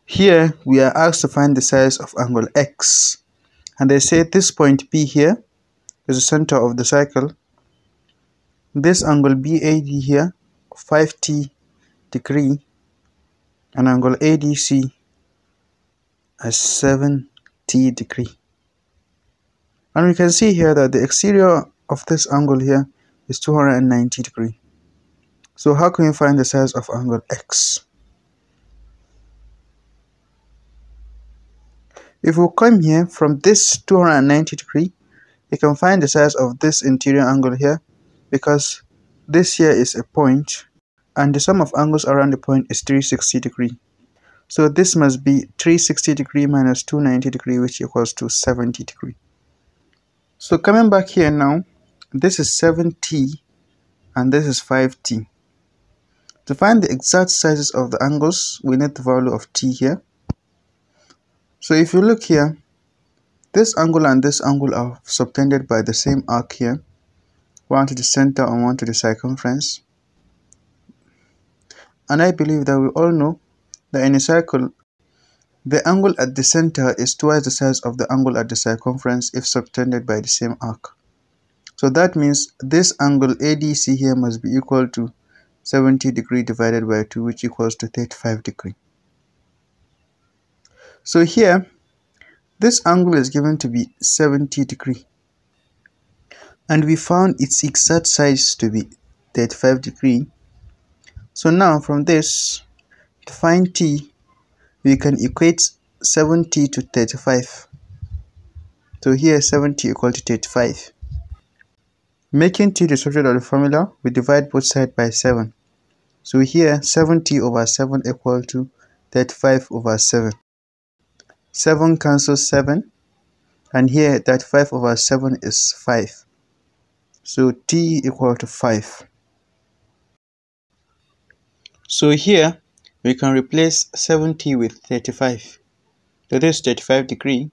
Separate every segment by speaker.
Speaker 1: Here we are asked to find the size of angle x, and they say this point P here is the center of the cycle. This angle BAD here 5t degree, and angle ADC as 7t degree. And we can see here that the exterior of this angle here is 290 degree. So how can we find the size of angle x? If we come here from this 290 degree, we can find the size of this interior angle here, because this here is a point and the sum of angles around the point is 360 degree. So this must be 360 degree minus 290 degree, which equals to 70 degree. So coming back here now, this is 7t and this is 5t. To find the exact sizes of the angles, we need the value of t here. So if you look here, this angle and this angle are subtended by the same arc here, one to the center and one to the circumference. And I believe that we all know that in a circle, the angle at the center is twice the size of the angle at the circumference if subtended by the same arc. So that means this angle ADC here must be equal to 70 degree divided by 2, which equals to 35 degree. So here, this angle is given to be 70 degree. And we found its exact size to be 35 degree. So now from this, to find t, we can equate 70 to 35. So here 70 equal to 35. Making t the subject of the formula, we divide both sides by 7. So here 70 over 7 equal to 35 over 7. 7 cancels 7, and here 35 over 7 is 5. So t equal to 5. So here we can replace 70 with 35. So this is 35 degree.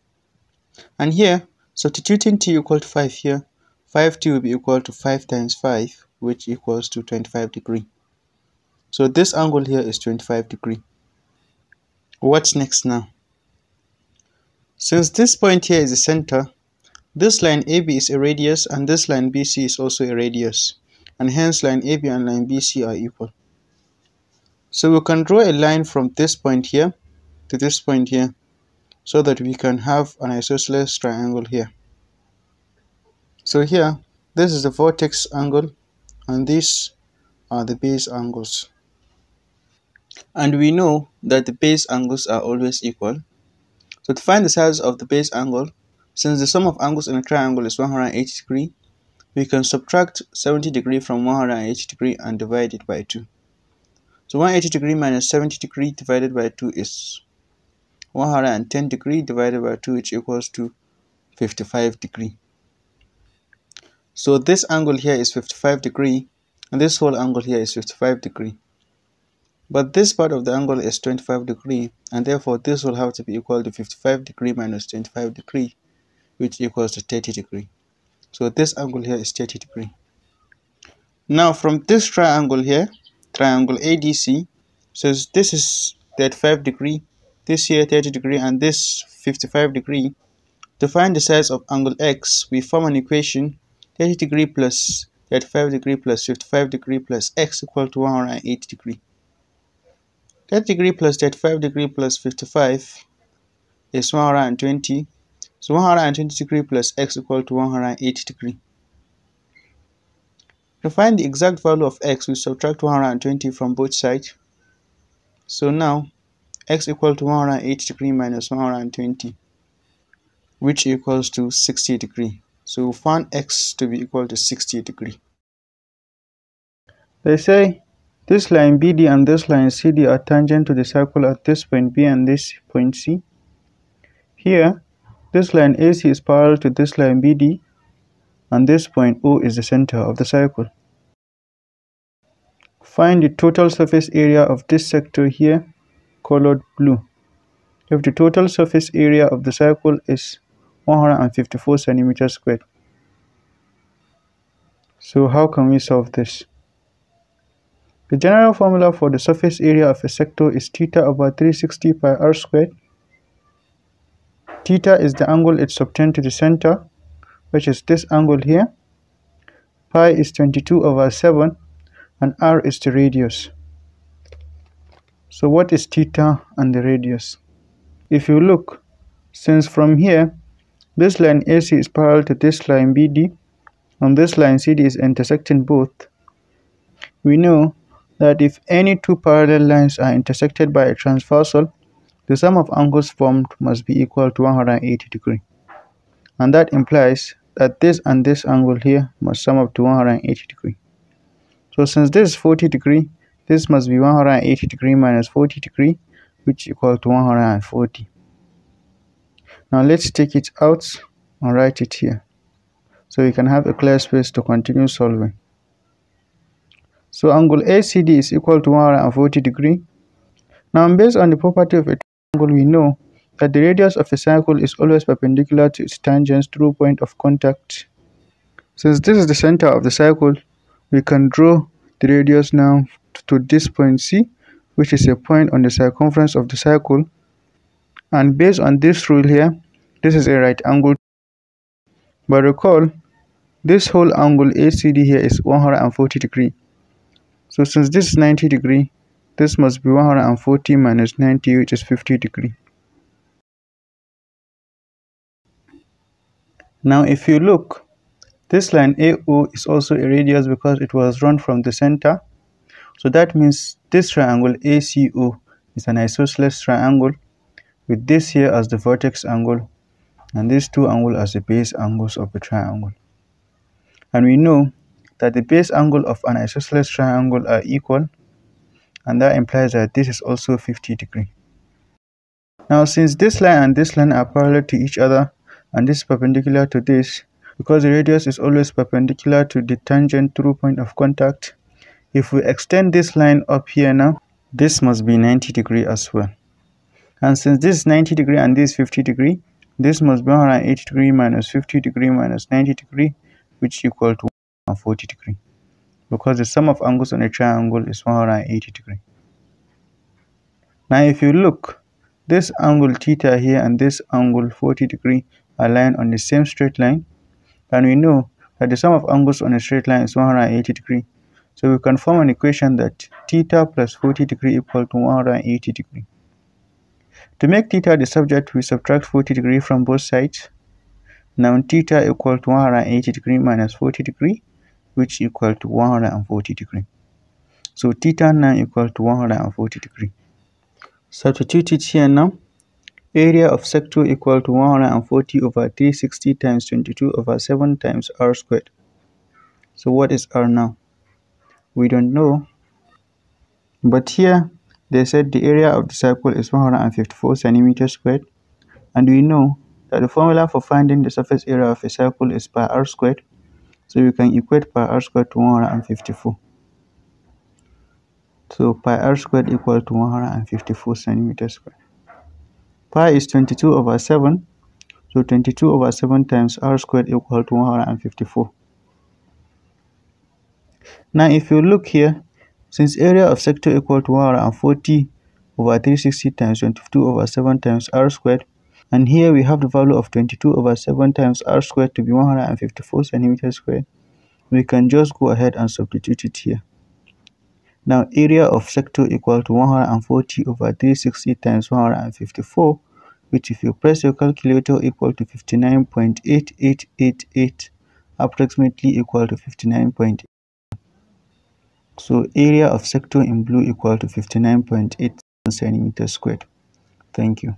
Speaker 1: And here, substituting t equal to 5 here, 5t will be equal to 5 times 5, which equals to 25 degree. So this angle here is 25 degree. What's next now? Since this point here is the center, this line AB is a radius and this line BC is also a radius, and hence line AB and line BC are equal. So we can draw a line from this point here to this point here, so that we can have an isosceles triangle here. So here, this is the vertex angle and these are the base angles. And we know that the base angles are always equal. So to find the size of the base angle, since the sum of angles in a triangle is 180 degree, we can subtract 70 degree from 180 degree and divide it by 2. So 180 degree minus 70 degree divided by 2 is 110 degree divided by 2, which equals to 55 degree. So this angle here is 55 degree and this whole angle here is 55 degree. But this part of the angle is 25 degree, and therefore this will have to be equal to 55 degree minus 25 degree, which equals to 30 degree. So this angle here is 30 degree. Now from this triangle here, triangle ADC, says this is 35 degree, this here 30 degree, and this 55 degree. To find the size of angle x, we form an equation: 30 degree plus 35 degree plus 55 degree plus x equal to 180 degree. 30 degree plus 35 degree plus 55 is 120. So 120 degree plus x equal to 180 degree. To find the exact value of x, we subtract 120 from both sides. So now x equal to 180 degree minus 120, which equals to 60 degree. So we found x to be equal to 60 degree. They say this line BD and this line CD are tangent to the circle at this point B and this point C. Here, this line AC is parallel to this line BD, and this point O is the center of the circle. Find the total surface area of this sector here, colored blue. If the total surface area of the circle is 154 centimeters squared. So how can we solve this? The general formula for the surface area of a sector is theta over 360 pi r squared. Theta is the angle it subtends to the center, which is this angle here. Pi is 22 over 7 and r is the radius. So what is theta and the radius? If you look, since from here, this line AC is parallel to this line BD, and this line CD is intersecting both, we know that if any two parallel lines are intersected by a transversal, the sum of angles formed must be equal to 180 degrees. And that implies that this and this angle here must sum up to 180 degrees. So since this is 40 degrees, this must be 180 degrees minus 40 degrees, which equal to 140. Now let's take it out and write it here, so we can have a clear space to continue solving. So angle ACD is equal to 140 degrees. Now based on the property of a triangle, we know that the radius of a circle is always perpendicular to its tangent through point of contact. Since this is the center of the circle, we can draw the radius now to this point C, which is a point on the circumference of the circle. And based on this rule here, this is a right angle. But recall, this whole angle ACD here is 140 degrees. So since this is 90 degrees, this must be 140 minus 90, which is 50 degrees. Now if you look, this line AO is also a radius because it was run from the center. So that means this triangle ACO is an isosceles triangle with this here as the vertex angle and these two angles as the base angles of the triangle. And we know that the base angle of an isosceles triangle are equal, and that implies that this is also 50 degrees. Now since this line and this line are parallel to each other and this is perpendicular to this, because the radius is always perpendicular to the tangent through point of contact, if we extend this line up here now, this must be 90 degrees as well. And since this is 90 degrees and this is 50 degrees, this must be 180 degrees minus 50 degrees minus 90 degrees, which equal to 140 degrees. Because the sum of angles on a triangle is 180 degrees. Now if you look, this angle theta here and this angle 40 degrees are lying on the same straight line, and we know that the sum of angles on a straight line is 180 degrees. So we can form an equation that theta plus 40 degrees equal to 180 degrees. To make theta the subject, we subtract 40 degrees from both sides. Now theta equal to 180 degrees minus 40 degrees, which equal to 140 degrees. So theta now equal to 140 degrees. Substitute it here now. Area of sector equal to 140 over 360 times 22 over 7 times r squared. So what is r now? We don't know. But here they said the area of the circle is 154 centimeters squared. And we know that the formula for finding the surface area of a circle is pi r squared. So we can equate pi r squared to 154. So pi r squared equal to 154 centimeters squared. Pi is 22 over 7. So 22 over 7 times r squared equal to 154. Now if you look here, since area of sector equal to 140 over 360 times 22 over 7 times r squared, and here we have the value of 22 over 7 times r squared to be 154 centimeters squared, we can just go ahead and substitute it here. Now area of sector equal to 140 over 360 times 154, which if you press your calculator equal to 59.8888, approximately equal to 59.8. So area of sector in blue equal to 59.8 centimeters squared. Thank you.